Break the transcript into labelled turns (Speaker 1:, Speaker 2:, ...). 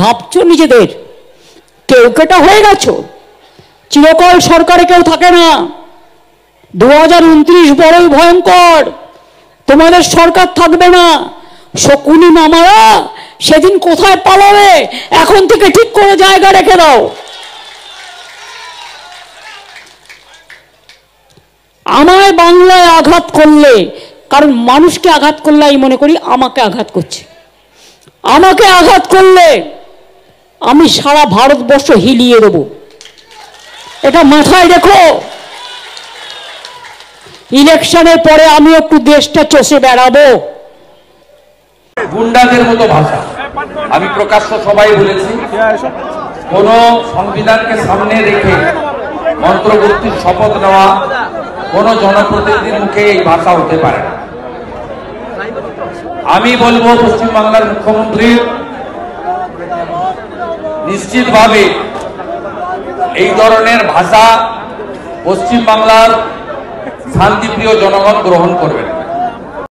Speaker 1: ভাবছো নিজেদের? কেউ কেটা হয়ে গেছো? চিরকাল সরকারে কেউ থাকে না। 2029 বড়ই ভয়ঙ্কর। তোমাদের সরকার থাকবে না। শকুনি মামারা সেদিন কোথায় পালাবে এখন থেকে ঠিক করে জায়গা রেখে দাও। আমায় বাংলায় আঘাত করলে, কারণ মানুষকে আঘাত করলে আমি মনে করি আমাকে আঘাত করছে। আমাকে আঘাত করলে আমি সারা ভারতবর্ষ হিলিয়ে দেব, এটা মাথায় রেখো। ইলেকশনের পরে আমি একটু দেশটা চষে বেড়াবো।
Speaker 2: গুন্ডাদের মতো ভাষা আমি প্রকাশ্য সবাই বলেছি, কোন সংবিধানকে সামনে রেখে মন্ত্রমূর্তির শপথ নেওয়া কোন জনপ্রতিনিধির মুখে এই ভাষা হতে পারে না। আমি বলবো পশ্চিমবাংলার মুখ্যমন্ত্রী নিশ্চিতভাবে এই ধরনের ভাষা পশ্চিমবাংলার শান্তিপ্রিয় জনগণ গ্রহণ করবেন।